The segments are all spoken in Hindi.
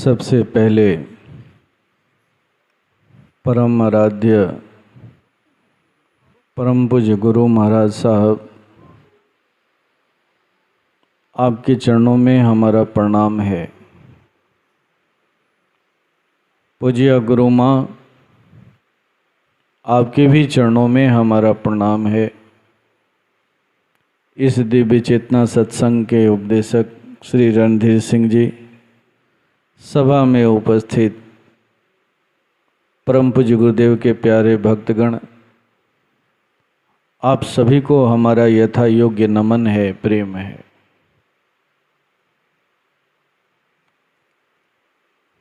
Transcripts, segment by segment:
सबसे पहले परम आराध्य परम पूज्य गुरु महाराज साहब, आपके चरणों में हमारा प्रणाम है। पूज्य गुरु माँ, आपके भी चरणों में हमारा प्रणाम है। इस दिव्य चेतना सत्संग के उपदेशक श्री रणधीर सिंह जी, सभा में उपस्थित परम पूज्य गुरुदेव के प्यारे भक्तगण, आप सभी को हमारा यथा योग्य नमन है, प्रेम है।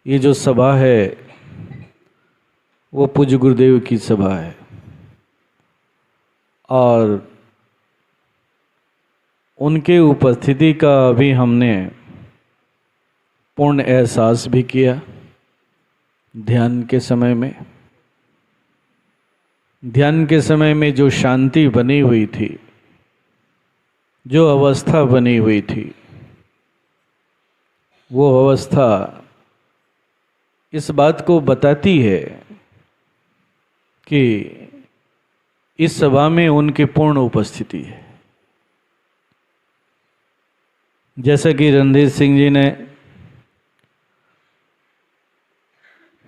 ये जो सभा है वो पूज्य गुरुदेव की सभा है और उनके उपस्थिति का अभी हमने पूर्ण एहसास भी किया। ध्यान के समय में जो शांति बनी हुई थी, जो अवस्था बनी हुई थी, वो अवस्था इस बात को बताती है कि इस सभा में उनकी पूर्ण उपस्थिति है। जैसा कि रणधीर सिंह जी ने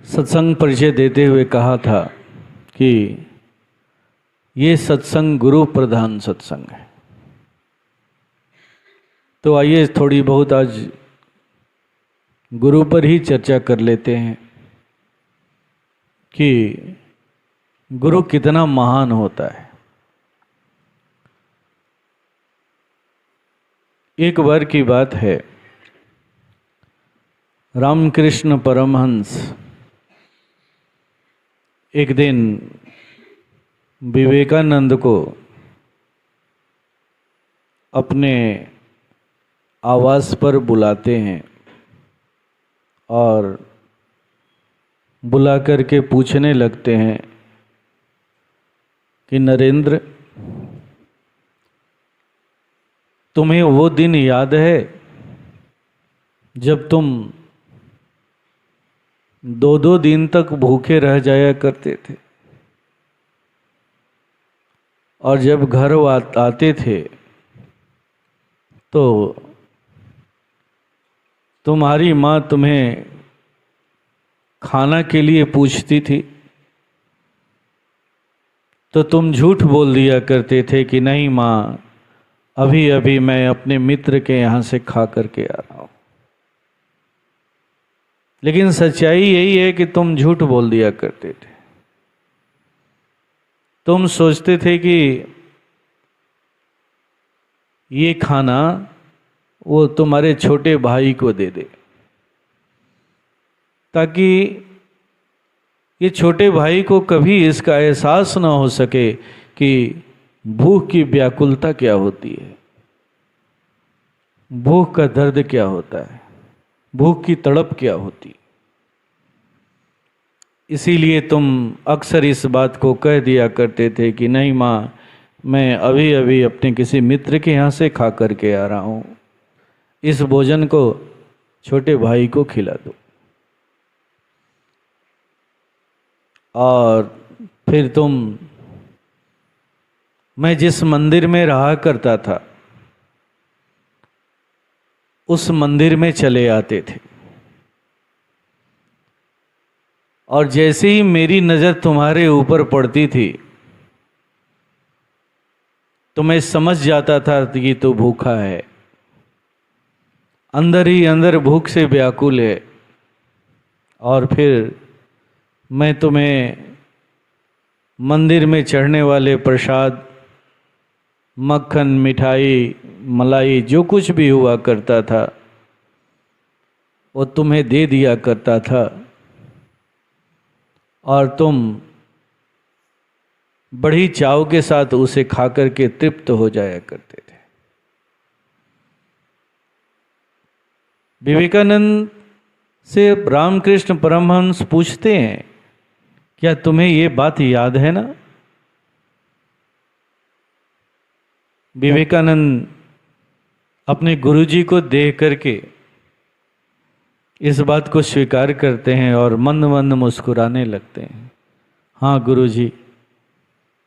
सत्संग परिचय देते हुए कहा था कि ये सत्संग गुरु प्रधान सत्संग है। तो आइए थोड़ी बहुत आज गुरु पर ही चर्चा कर लेते हैं कि गुरु कितना महान होता है। एक बार की बात है, रामकृष्ण परमहंस एक दिन विवेकानंद को अपने आवास पर बुलाते हैं और बुला करके पूछने लगते हैं कि नरेंद्र, तुम्हें वो दिन याद है जब तुम 2-2 दिन तक भूखे रह जाया करते थे और जब घर आते थे तो तुम्हारी माँ तुम्हें खाना के लिए पूछती थी तो तुम झूठ बोल दिया करते थे कि नहीं माँ, अभी अभी मैं अपने मित्र के यहाँ से खा करके आ रहा हूँ। लेकिन सच्चाई यही है कि तुम झूठ बोल दिया करते थे। तुम सोचते थे कि ये खाना वो तुम्हारे छोटे भाई को दे दे, ताकि ये छोटे भाई को कभी इसका एहसास ना हो सके कि भूख की व्याकुलता क्या होती है, भूख का दर्द क्या होता है, भूख की तड़प क्या होती। इसीलिए तुम अक्सर इस बात को कह दिया करते थे कि नहीं माँ, मैं अभी अभी अपने किसी मित्र के यहाँ से खा करके आ रहा हूँ, इस भोजन को छोटे भाई को खिला दो। और फिर तुम, मैं जिस मंदिर में रहा करता था उस मंदिर में चले आते थे और जैसे ही मेरी नज़र तुम्हारे ऊपर पड़ती थी तो मैं समझ जाता था कि तू भूखा है, अंदर ही अंदर भूख से व्याकुल है। और फिर मैं तुम्हें मंदिर में चढ़ने वाले प्रसाद, मक्खन, मिठाई, मलाई, जो कुछ भी हुआ करता था वो तुम्हें दे दिया करता था और तुम बड़ी चाव के साथ उसे खा करके तृप्त हो जाया करते थे। विवेकानंद से रामकृष्ण परमहंस पूछते हैं, क्या तुम्हें ये बात याद है ना? विवेकानंद अपने गुरुजी को देख करके इस बात को स्वीकार करते हैं और मंद मंद मुस्कुराने लगते हैं। हाँ गुरुजी,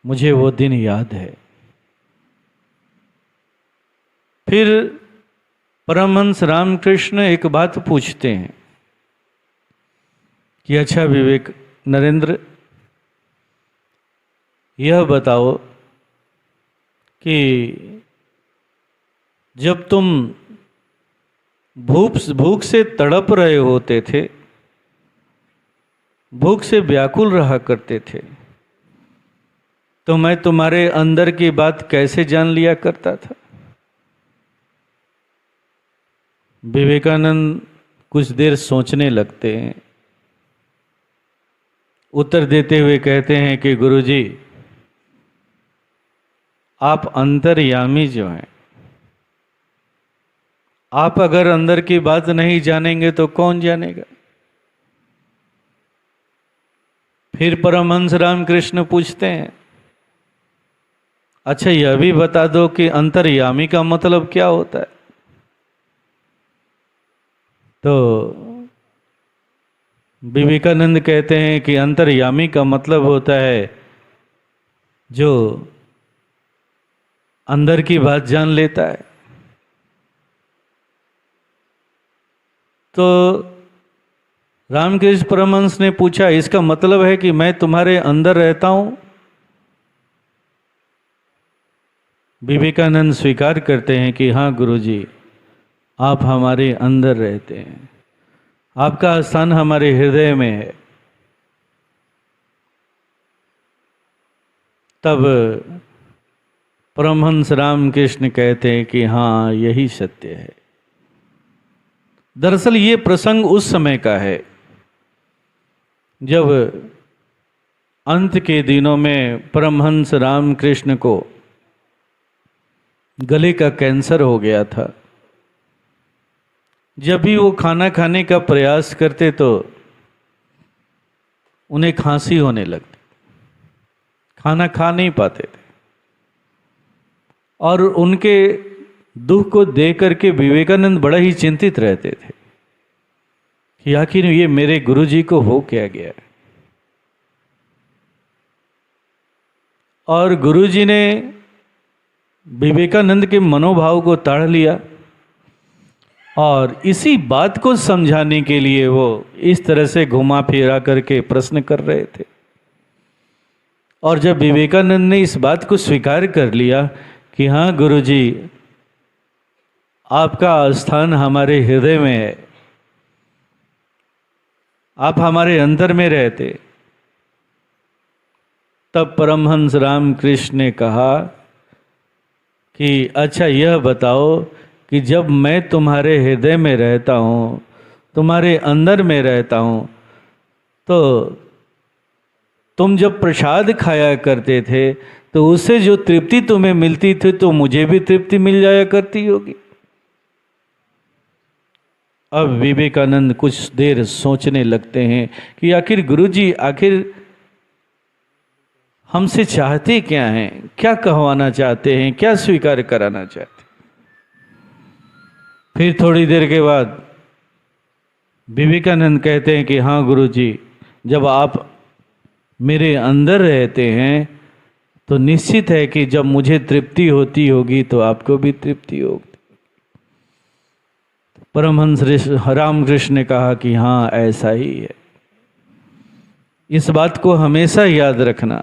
मुझे वो दिन याद है। फिर परमहंस रामकृष्ण एक बात पूछते हैं कि अच्छा विवेक नरेंद्र, यह बताओ कि जब तुम भूख से तड़प रहे होते थे, भूख से व्याकुल रहा करते थे, तो मैं तुम्हारे अंदर की बात कैसे जान लिया करता था? विवेकानंद कुछ देर सोचने लगते हैं, उत्तर देते हुए कहते हैं कि गुरुजी, आप अंतर्यामी जो हैं, आप अगर अंदर की बात नहीं जानेंगे तो कौन जानेगा? फिर परमहंस रामकृष्ण पूछते हैं, अच्छा यह भी बता दो कि अंतर्यामी का मतलब क्या होता है? तो विवेकानंद कहते हैं कि अंतर्यामी का मतलब होता है जो अंदर की बात जान लेता है। तो रामकृष्ण परमहंस ने पूछा, इसका मतलब है कि मैं तुम्हारे अंदर रहता हूं? विवेकानंद स्वीकार करते हैं कि हाँ गुरुजी, आप हमारे अंदर रहते हैं, आपका स्थान हमारे हृदय में है। तब परमहंस रामकृष्ण कहते हैं कि हाँ यही सत्य है। दरअसल ये प्रसंग उस समय का है जब अंत के दिनों में परमहंस रामकृष्ण को गले का कैंसर हो गया था। जब भी वो खाना खाने का प्रयास करते तो उन्हें खांसी होने लगती, खाना खा नहीं पाते थे। और उनके दुख को देख करके विवेकानंद बड़ा ही चिंतित रहते थे कि आखिर ये मेरे गुरुजी को हो क्या गया। और गुरुजी ने विवेकानंद के मनोभाव को ताड़ लिया और इसी बात को समझाने के लिए वो इस तरह से घुमा फिरा करके प्रश्न कर रहे थे। और जब विवेकानंद ने इस बात को स्वीकार कर लिया कि हाँ गुरुजी, आपका स्थान हमारे हृदय में है, आप हमारे अंदर में रहते, तब परमहंस रामकृष्ण ने कहा कि अच्छा यह बताओ कि जब मैं तुम्हारे हृदय में रहता हूँ, तुम्हारे अंदर में रहता हूँ, तो तुम जब प्रसाद खाया करते थे तो उससे जो तृप्ति तुम्हें मिलती थी तो मुझे भी तृप्ति मिल जाया करती होगी। अब विवेकानंद कुछ देर सोचने लगते हैं कि आखिर गुरुजी, आखिर हमसे चाहते क्या हैं, क्या कहवाना चाहते हैं, क्या स्वीकार कराना चाहते हैं। फिर थोड़ी देर के बाद विवेकानंद कहते हैं कि हाँ गुरुजी, जब आप मेरे अंदर रहते हैं तो निश्चित है कि जब मुझे तृप्ति होती होगी तो आपको भी तृप्ति होगी। परमहंस रामकृष्ण ने कहा कि हाँ ऐसा ही है। इस बात को हमेशा याद रखना,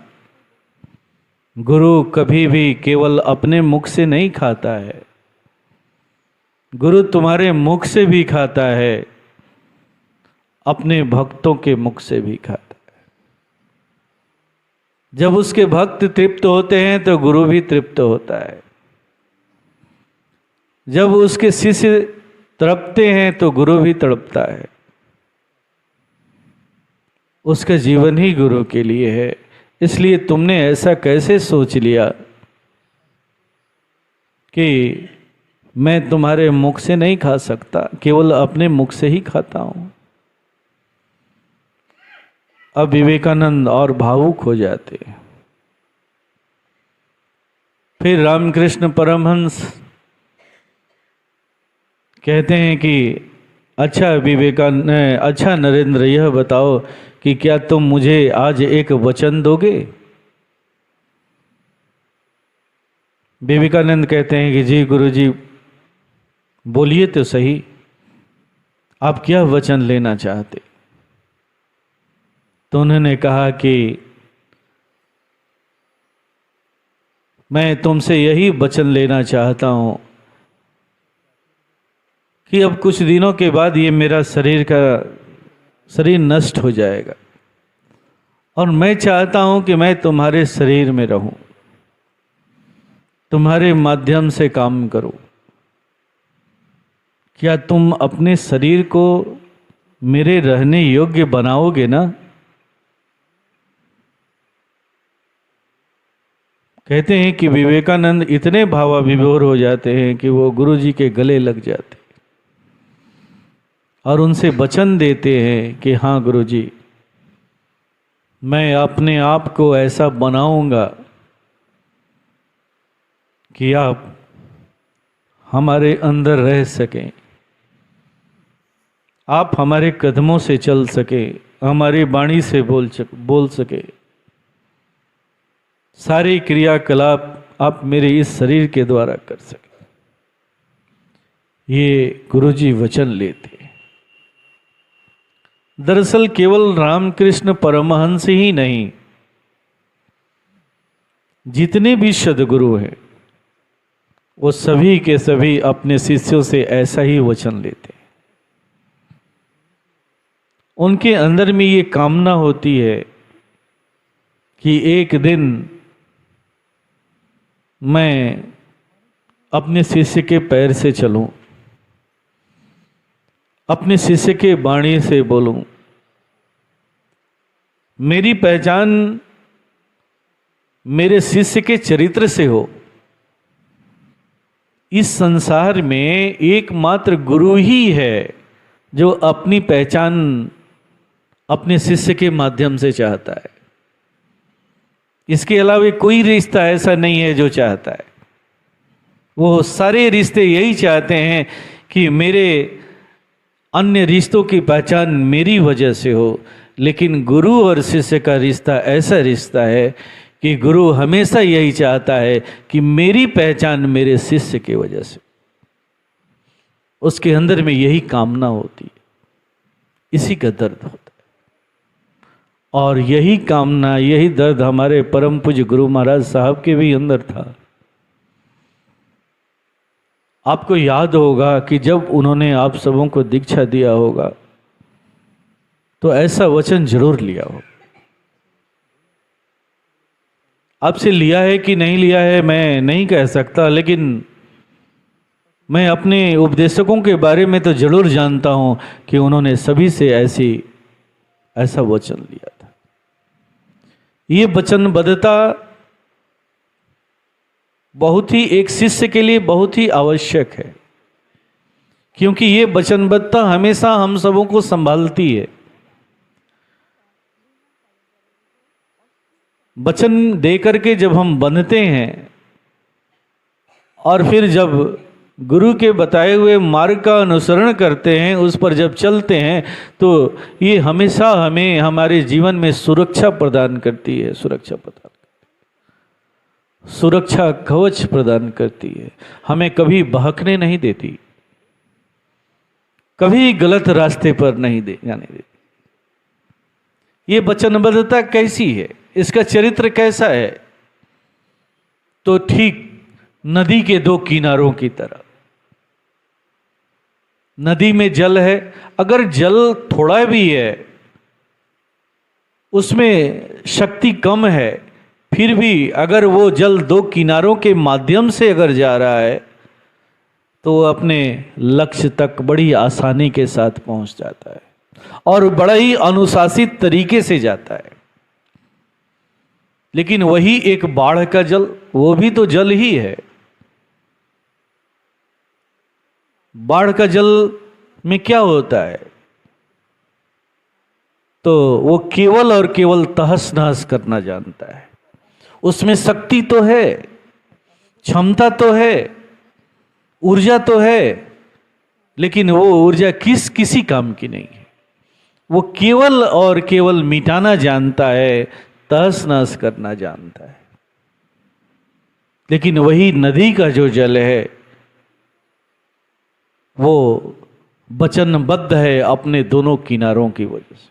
गुरु कभी भी केवल अपने मुख से नहीं खाता है, गुरु तुम्हारे मुख से भी खाता है, अपने भक्तों के मुख से भी खाता है। जब उसके भक्त तृप्त होते हैं तो गुरु भी तृप्त होता है, जब उसके शिष्य तड़पते हैं तो गुरु भी तड़पता है। उसका जीवन ही गुरु के लिए है। इसलिए तुमने ऐसा कैसे सोच लिया कि मैं तुम्हारे मुख से नहीं खा सकता, केवल अपने मुख से ही खाता हूं। अब विवेकानंद और भावुक हो जाते। फिर रामकृष्ण परमहंस कहते हैं कि अच्छा नरेंद्र, यह बताओ कि क्या तुम मुझे आज एक वचन दोगे? विवेकानंद कहते हैं कि जी गुरुजी, बोलिए तो सही, आप क्या वचन लेना चाहते? तो उन्होंने कहा कि मैं तुमसे यही वचन लेना चाहता हूं कि अब कुछ दिनों के बाद ये मेरा शरीर नष्ट हो जाएगा और मैं चाहता हूं कि मैं तुम्हारे शरीर में रहूं, तुम्हारे माध्यम से काम करूं। क्या तुम अपने शरीर को मेरे रहने योग्य बनाओगे ना? कहते हैं कि विवेकानंद इतने भावाविभोर हो जाते हैं कि वो गुरु जी के गले लग जाते और उनसे वचन देते हैं कि हाँ गुरु जी, मैं अपने आप को ऐसा बनाऊंगा कि आप हमारे अंदर रह सकें, आप हमारे कदमों से चल सके, हमारी वाणी से बोल सके, सारी क्रियाकलाप आप मेरे इस शरीर के द्वारा कर सके। ये गुरुजी वचन लेते। दरअसल केवल रामकृष्ण परमहंस ही नहीं, जितने भी सद्गुरु हैं वो सभी के सभी अपने शिष्यों से ऐसा ही वचन लेते हैं। उनके अंदर में ये कामना होती है कि एक दिन मैं अपने शिष्य के पैर से चलूं, अपने शिष्य के वाणी से बोलूं, मेरी पहचान मेरे शिष्य के चरित्र से हो। इस संसार में एकमात्र गुरु ही है जो अपनी पहचान अपने शिष्य के माध्यम से चाहता है। इसके अलावा कोई रिश्ता ऐसा नहीं है जो चाहता है। वो सारे रिश्ते यही चाहते हैं कि मेरे अन्य रिश्तों की पहचान मेरी वजह से हो, लेकिन गुरु और शिष्य का रिश्ता ऐसा रिश्ता है कि गुरु हमेशा यही चाहता है कि मेरी पहचान मेरे शिष्य की वजह से। उसके अंदर में यही कामना होती है, इसी का दर्द होता है। और यही कामना, यही दर्द हमारे परम पूज्य गुरु महाराज साहब के भी अंदर था। आपको याद होगा कि जब उन्होंने आप सबों को दीक्षा दिया होगा तो ऐसा वचन जरूर लिया हो। आपसे लिया है कि नहीं लिया है मैं नहीं कह सकता, लेकिन मैं अपने उपदेशकों के बारे में तो जरूर जानता हूं कि उन्होंने सभी से ऐसा वचन लिया था। ये वचनबद्धता बहुत ही एक शिष्य के लिए बहुत ही आवश्यक है, क्योंकि ये वचनबद्धता हमेशा हम सबों को संभालती है। वचन दे करके जब हम बंधते हैं और फिर जब गुरु के बताए हुए मार्ग का अनुसरण करते हैं, उस पर जब चलते हैं, तो ये हमेशा हमें हमारे जीवन में सुरक्षा प्रदान करती है, सुरक्षा कवच प्रदान करती है। हमें कभी बहकने नहीं देती, कभी गलत रास्ते पर नहीं जाने देती। ये वचनबद्धता कैसी है, इसका चरित्र कैसा है? तो ठीक नदी के दो किनारों की तरह। नदी में जल है, अगर जल थोड़ा भी है, उसमें शक्ति कम है, फिर भी अगर वो जल दो किनारों के माध्यम से अगर जा रहा है तो वो अपने लक्ष्य तक बड़ी आसानी के साथ पहुंच जाता है और बड़ा ही अनुशासित तरीके से जाता है। लेकिन वही एक बाढ़ का जल, वो भी तो जल ही है। बाढ़ का जल में क्या होता है? तो वो केवल और केवल तहस नहस करना जानता है। उसमें शक्ति तो है, क्षमता तो है, ऊर्जा तो है, लेकिन वो ऊर्जा किसी काम की नहीं है। वो केवल और केवल मिटाना जानता है, तहस नहस करना जानता है। लेकिन वही नदी का जो जल है वो वचनबद्ध है अपने दोनों किनारों की वजह से,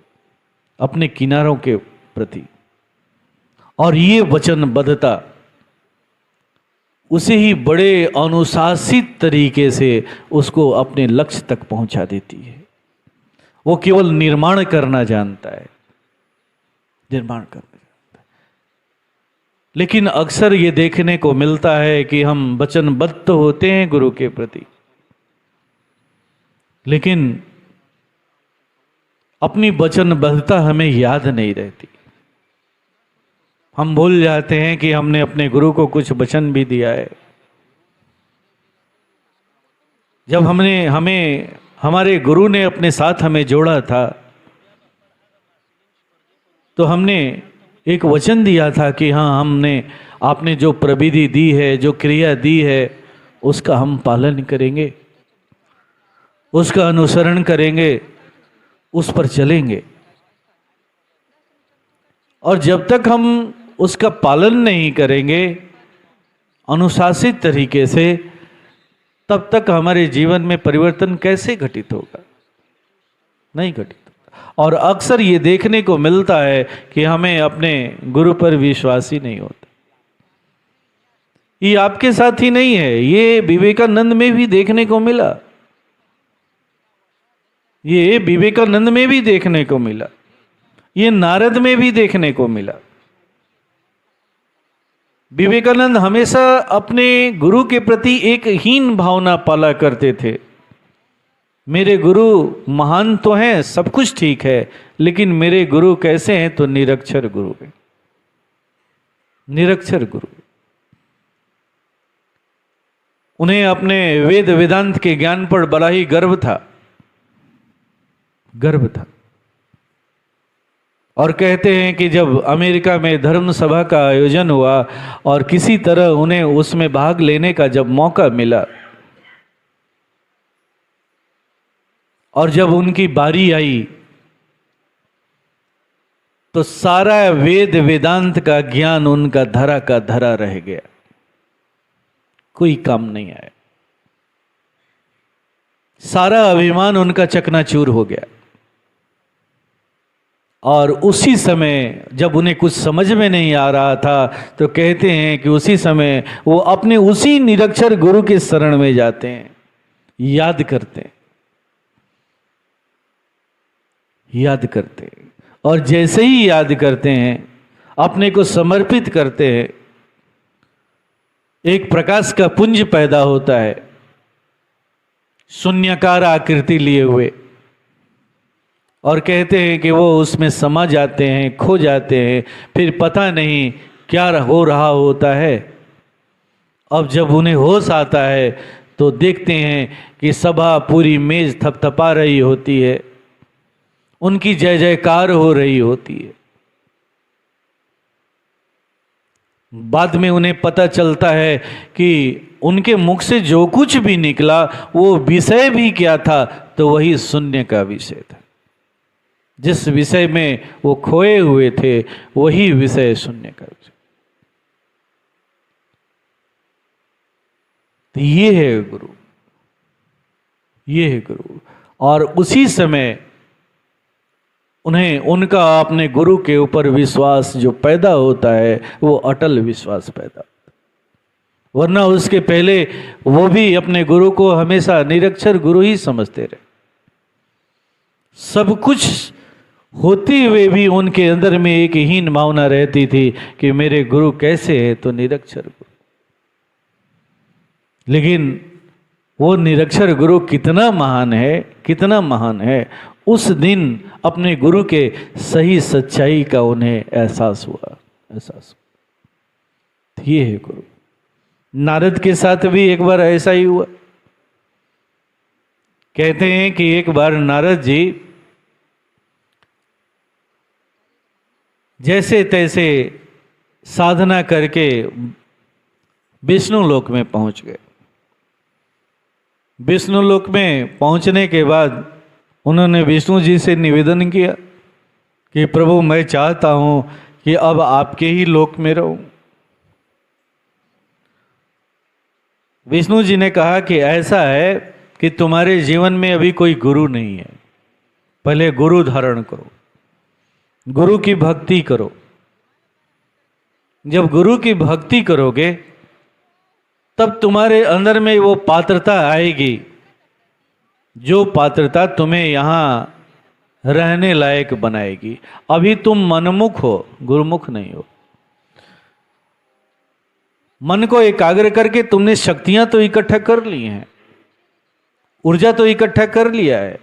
अपने किनारों के प्रति। और ये वचनबद्धता उसे ही बड़े अनुशासित तरीके से उसको अपने लक्ष्य तक पहुंचा देती है। वो केवल निर्माण करना जानता है, निर्माण करना जानता है। लेकिन अक्सर ये देखने को मिलता है कि हम वचनबद्ध होते हैं गुरु के प्रति, लेकिन अपनी वचनबद्धता हमें याद नहीं रहती। हम भूल जाते हैं कि हमने अपने गुरु को कुछ वचन भी दिया है। जब हमारे गुरु ने अपने साथ हमें जोड़ा था तो हमने एक वचन दिया था कि हाँ, आपने जो प्रविधि दी है, जो क्रिया दी है, उसका हम पालन करेंगे, उसका अनुसरण करेंगे, उस पर चलेंगे। और जब तक हम उसका पालन नहीं करेंगे अनुशासित तरीके से, तब तक हमारे जीवन में परिवर्तन कैसे घटित होगा? नहीं घटित होगा। और अक्सर ये देखने को मिलता है कि हमें अपने गुरु पर विश्वास ही नहीं होता। ये आपके साथ ही नहीं है, ये विवेकानंद में भी देखने को मिला, ये विवेकानंद में भी देखने को मिला, ये नारद में भी देखने को मिला। विवेकानंद हमेशा अपने गुरु के प्रति एक हीन भावना पाला करते थे। मेरे गुरु महान तो हैं, सब कुछ ठीक है, लेकिन मेरे गुरु कैसे हैं? तो निरक्षर गुरु हैं, निरक्षर गुरु। उन्हें अपने वेद वेदांत के ज्ञान पर बड़ा ही गर्व था, गर्व था। और कहते हैं कि जब अमेरिका में धर्म सभा का आयोजन हुआ और किसी तरह उन्हें उसमें भाग लेने का जब मौका मिला और जब उनकी बारी आई तो सारा वेद वेदांत का ज्ञान उनका धरा का धरा रह गया, कोई काम नहीं आया। सारा अभिमान उनका चकनाचूर हो गया। और उसी समय जब उन्हें कुछ समझ में नहीं आ रहा था तो कहते हैं कि उसी समय वो अपने उसी निरक्षर गुरु के शरण में जाते हैं, याद करते हैं, याद करते हैं। और जैसे ही याद करते हैं, अपने को समर्पित करते हैं, एक प्रकाश का पुंज पैदा होता है, शून्याकार आकृति लिए हुए। और कहते हैं कि वो उसमें समा जाते हैं, खो जाते हैं, फिर पता नहीं क्या हो रहा होता है। अब जब उन्हें होश आता है तो देखते हैं कि सभा पूरी मेज थपथपा रही होती है, उनकी जय जयकार हो रही होती है। बाद में उन्हें पता चलता है कि उनके मुख से जो कुछ भी निकला वो विषय भी क्या था? तो वही शून्य का विषय था। जिस विषय में वो खोए हुए थे वही विषय शून्य का विषय। तो ये है गुरु, ये है गुरु। और उसी समय उन्हें उनका अपने गुरु के ऊपर विश्वास जो पैदा होता है वो अटल विश्वास पैदा होता है। वरना उसके पहले वो भी अपने गुरु को हमेशा निरक्षर गुरु ही समझते रहे। सब कुछ होते हुए भी उनके अंदर में एक हीन भावना रहती थी कि मेरे गुरु कैसे है? तो निरक्षर गुरु। लेकिन वो निरक्षर गुरु कितना महान है, कितना महान है, उस दिन अपने गुरु के सही सच्चाई का उन्हें एहसास हुआ, एहसास हुआ। ये है गुरु। नारद के साथ भी एक बार ऐसा ही हुआ। कहते हैं कि एक बार नारद जी जैसे तैसे साधना करके विष्णु लोक में पहुंच गए। विष्णु लोक में पहुंचने के बाद उन्होंने विष्णु जी से निवेदन किया कि प्रभु मैं चाहता हूं कि अब आपके ही लोक में रहूं। विष्णु जी ने कहा कि ऐसा है कि तुम्हारे जीवन में अभी कोई गुरु नहीं है, पहले गुरु धारण करो, गुरु की भक्ति करो। जब गुरु की भक्ति करोगे तब तुम्हारे अंदर में वो पात्रता आएगी, जो पात्रता तुम्हें यहाँ रहने लायक बनाएगी। अभी तुम मनमुख हो, गुरुमुख नहीं हो। मन को एकाग्र करके तुमने शक्तियां तो इकट्ठा कर ली हैं, ऊर्जा तो इकट्ठा कर लिया है,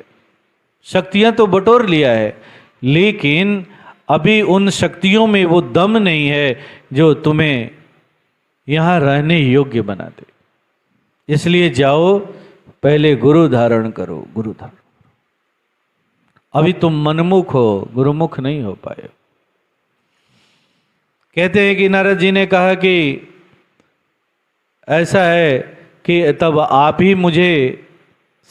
शक्तियां तो बटोर लिया है, लेकिन अभी उन शक्तियों में वो दम नहीं है जो तुम्हें यहां रहने योग्य बनाते। इसलिए जाओ, पहले गुरु धारण करो, गुरु धारण। अभी तुम मनमुख हो, गुरुमुख नहीं हो पाए। कहते हैं कि नारद जी ने कहा कि ऐसा है कि तब आप ही मुझे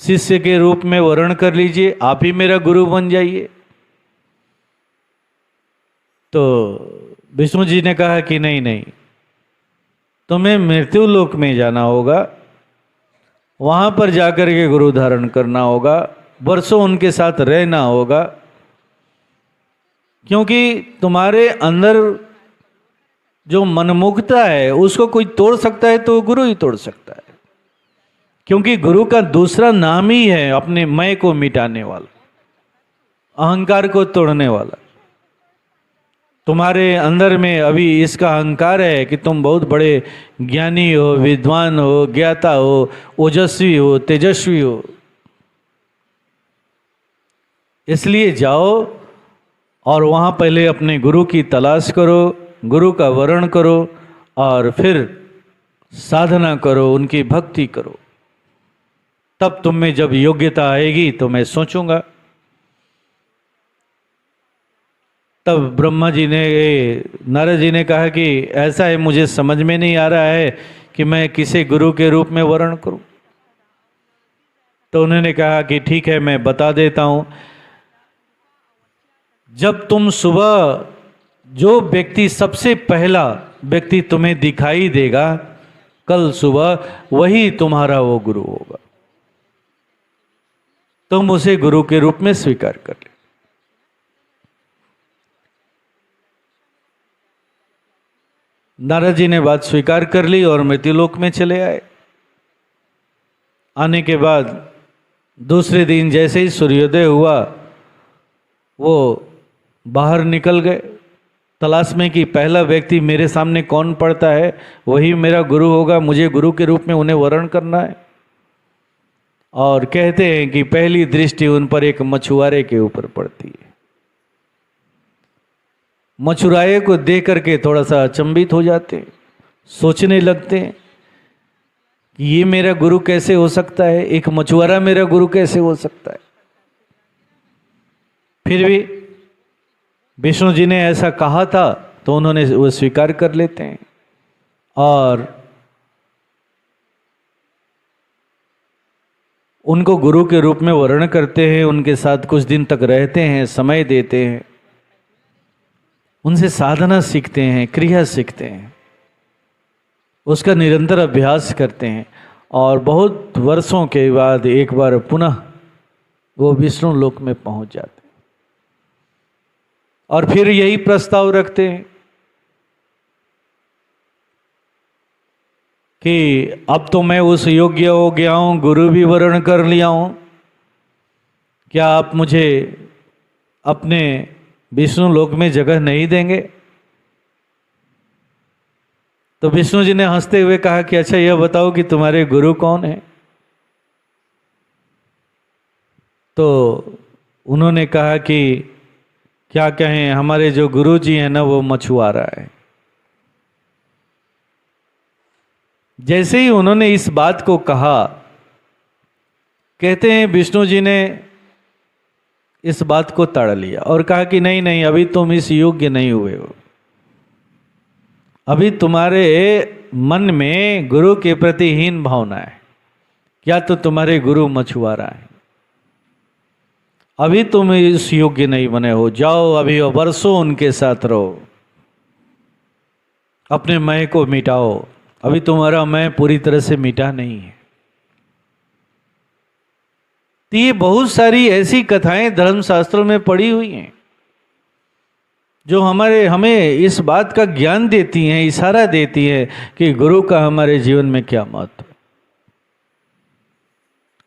शिष्य के रूप में वर्ण कर लीजिए, आप ही मेरा गुरु बन जाइए। तो विष्णु जी ने कहा कि नहीं नहीं, तुम्हें मृत्यु लोक में जाना होगा, वहां पर जाकर के गुरु धारण करना होगा, वर्षों उनके साथ रहना होगा, क्योंकि तुम्हारे अंदर जो मनमुखता है उसको कोई तोड़ सकता है तो गुरु ही तोड़ सकता है। क्योंकि गुरु का दूसरा नाम ही है अपने मैं को मिटाने वाला, अहंकार को तोड़ने वाला। तुम्हारे अंदर में अभी इसका अहंकार है कि तुम बहुत बड़े ज्ञानी हो, विद्वान हो, ज्ञाता हो, ओजस्वी हो, तेजस्वी हो। इसलिए जाओ और वहाँ पहले अपने गुरु की तलाश करो, गुरु का वर्ण करो और फिर साधना करो, उनकी भक्ति करो। तब तुम में जब योग्यता आएगी तो मैं सोचूंगा। तब ब्रह्मा जी ने, नारद जी ने कहा कि ऐसा है, मुझे समझ में नहीं आ रहा है कि मैं किसे गुरु के रूप में वर्ण करूं। तो उन्होंने कहा कि ठीक है, मैं बता देता हूं। जब तुम सुबह, जो व्यक्ति सबसे पहला व्यक्ति तुम्हें दिखाई देगा कल सुबह, वही तुम्हारा वो गुरु होगा। तुम उसे गुरु के रूप में स्वीकार कर ले। नारद जी ने बात स्वीकार कर ली और मृत्युलोक में चले आए। आने के बाद दूसरे दिन जैसे ही सूर्योदय हुआ, वो बाहर निकल गए तलाश में कि पहला व्यक्ति मेरे सामने कौन पड़ता है, वही मेरा गुरु होगा, मुझे गुरु के रूप में उन्हें वर्ण करना है। और कहते हैं कि पहली दृष्टि उन पर एक मछुआरे के ऊपर पड़ती है। मछुआरे को देख करके थोड़ा सा अचंभित हो जाते हैं, सोचने लगते हैं कि ये मेरा गुरु कैसे हो सकता है, एक मछुआरा मेरा गुरु कैसे हो सकता है। फिर भी विष्णु जी ने ऐसा कहा था तो उन्होंने वो स्वीकार कर लेते हैं और उनको गुरु के रूप में वर्ण करते हैं, उनके साथ कुछ दिन तक रहते हैं, समय देते हैं, उनसे साधना सीखते हैं, क्रिया सीखते हैं, उसका निरंतर अभ्यास करते हैं और बहुत वर्षों के बाद एक बार पुनः वो विष्णु लोक में पहुंच जाते हैं। और फिर यही प्रस्ताव रखते हैं कि अब तो मैं उस योग्य हो गया हूं, गुरु भी वर्ण कर लिया हूं, क्या आप मुझे अपने विष्णु लोक में जगह नहीं देंगे? तो विष्णु जी ने हंसते हुए कहा कि अच्छा यह बताओ कि तुम्हारे गुरु कौन है? तो उन्होंने कहा कि क्या कहें, हमारे जो गुरु जी हैं ना, वो मछुआरा है। जैसे ही उन्होंने इस बात को कहा, कहते हैं विष्णु जी ने इस बात को ताड़ लिया और कहा कि नहीं नहीं, अभी तुम इस योग्य नहीं हुए हो, अभी तुम्हारे मन में गुरु के प्रति हीन भावना है, या तो तुम्हारे गुरु मछुआरा है, अभी तुम इस योग्य नहीं बने हो, जाओ अभी वर्षों उनके साथ रहो, अपने मैं को मिटाओ, अभी तुम्हारा मैं पूरी तरह से मिटा नहीं है। तो ये बहुत सारी ऐसी कथाएं धर्मशास्त्रों में पड़ी हुई हैं जो हमें इस बात का ज्ञान देती हैं, इशारा देती है कि गुरु का हमारे जीवन में क्या महत्व है।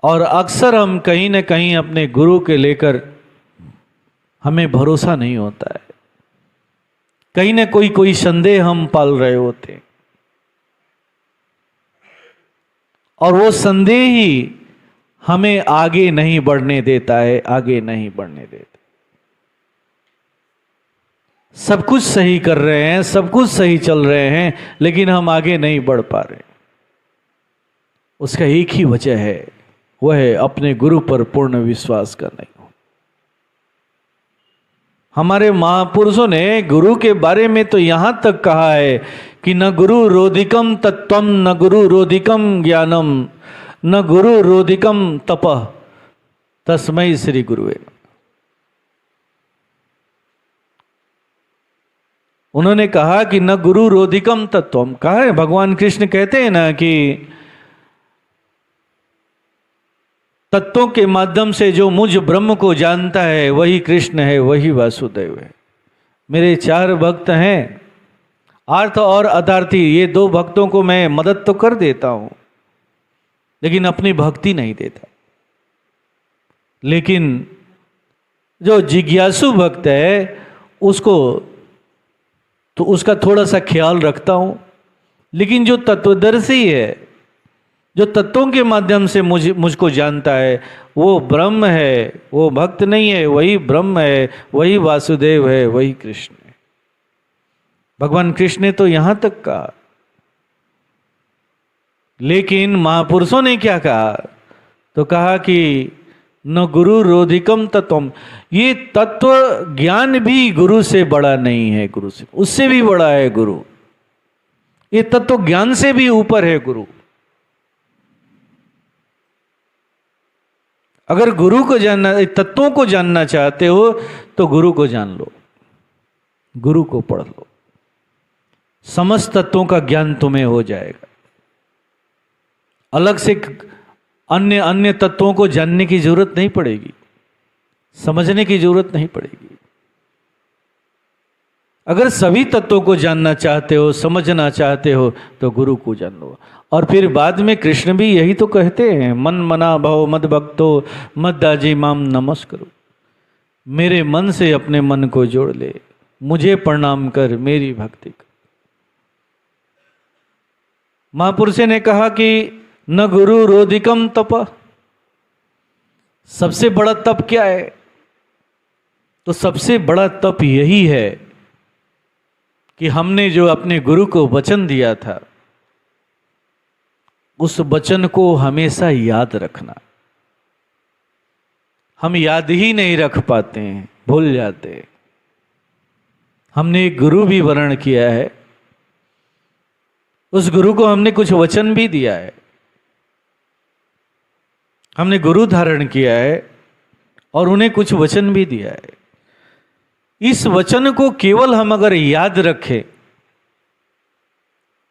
और अक्सर हम कहीं ना कहीं अपने गुरु के लेकर हमें भरोसा नहीं होता है, कहीं ना कोई संदेह हम पाल रहे होते हैं, और वो संदेह ही हमें आगे नहीं बढ़ने देता है, आगे नहीं बढ़ने देता। सब कुछ सही कर रहे हैं, सब कुछ सही चल रहे हैं, लेकिन हम आगे नहीं बढ़ पा रहे। उसका एक ही वजह है, वह है अपने गुरु पर पूर्ण विश्वास करना। हमारे महापुरुषों ने गुरु के बारे में तो यहां तक कहा है कि न गुरु रोधिकम तत्वम, न गुरु रोधिकम ज्ञानम, न गुरु रोधिकम तपः, तस्मै श्री गुरुवे। उन्होंने कहा कि न गुरु रोधिकम तत्वम, कहा है भगवान कृष्ण कहते हैं ना कि तत्वों के माध्यम से जो मुझ ब्रह्म को जानता है वही कृष्ण है, वही वासुदेव है। मेरे 4 भक्त हैं, आर्थ और अदार्थी, ये 2 भक्तों को मैं मदद तो कर देता हूं, लेकिन अपनी भक्ति नहीं देता। लेकिन जो जिज्ञासु भक्त है उसको तो उसका थोड़ा सा ख्याल रखता हूं, लेकिन जो तत्वदर्शी है, जो तत्वों के माध्यम से मुझको जानता है, वो ब्रह्म है, वो भक्त नहीं है, वही ब्रह्म है, वही वासुदेव है, वही कृष्ण है। भगवान कृष्ण ने तो यहां तक कहा, लेकिन महापुरुषों ने क्या कहा? तो कहा कि न गुरु रोधिकम तत्वम, ये तत्व ज्ञान भी गुरु से बड़ा नहीं है, गुरु से उससे भी बड़ा है गुरु, ये तत्व ज्ञान से भी ऊपर है गुरु। अगर गुरु को जानना, तत्वों को जानना चाहते हो तो गुरु को जान लो, गुरु को पढ़ लो, समस्त तत्वों का ज्ञान तुम्हें हो जाएगा। अलग से अन्य तत्वों को जानने की जरूरत नहीं पड़ेगी, समझने की जरूरत नहीं पड़ेगी। अगर सभी तत्वों को जानना चाहते हो, समझना चाहते हो, तो गुरु को जान लो। और फिर बाद में कृष्ण भी यही तो कहते हैं, मन मना भव मद भक्तो मद दाजी माम नमस्करो, मेरे मन से अपने मन को जोड़ ले, मुझे प्रणाम कर, मेरी भक्ति कर। महापुरुष ने कहा कि न गुरु रोधिकम तप, सबसे बड़ा तप क्या है? तो सबसे बड़ा तप यही है कि हमने जो अपने गुरु को वचन दिया था, उस वचन को हमेशा याद रखना। हम याद ही नहीं रख पाते हैं, भूल जाते हैं। हमने एक गुरु भी वर्ण किया है, उस गुरु को हमने कुछ वचन भी दिया है, हमने गुरु धारण किया है और उन्हें कुछ वचन भी दिया है। इस वचन को केवल हम अगर याद रखें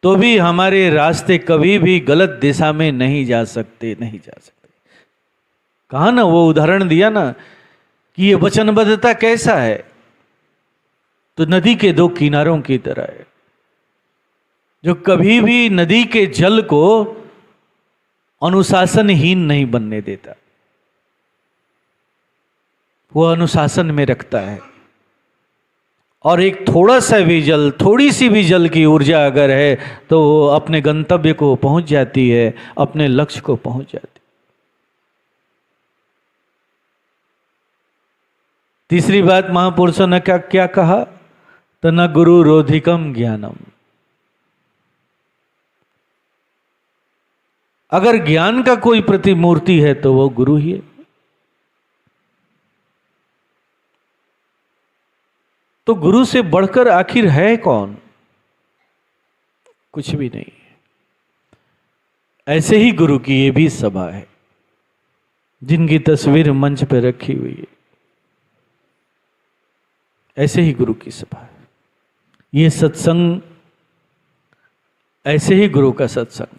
तो भी हमारे रास्ते कभी भी गलत दिशा में नहीं जा सकते, नहीं जा सकते। कहा ना, वो उदाहरण दिया ना कि ये वचनबद्धता कैसा है, तो नदी के 2 किनारों की तरह है, जो कभी भी नदी के जल को अनुशासनहीन नहीं बनने देता, वो अनुशासन में रखता है। और एक थोड़ा सा भी जल, थोड़ी सी भी जल की ऊर्जा अगर है तो वो अपने गंतव्य को पहुंच जाती है, अपने लक्ष्य को पहुंच जाती है। तीसरी बात महापुरुषों ने क्या कहा? तो न गुरु रोधिकम ज्ञानम, अगर ज्ञान का कोई प्रतिमूर्ति है तो वो गुरु ही है। तो गुरु से बढ़कर आखिर है कौन? कुछ भी नहीं। ऐसे ही गुरु की ये भी सभा है, जिनकी तस्वीर मंच पर रखी हुई है। ऐसे ही गुरु की सभा है। ये सत्संग ऐसे ही गुरु का सत्संग है।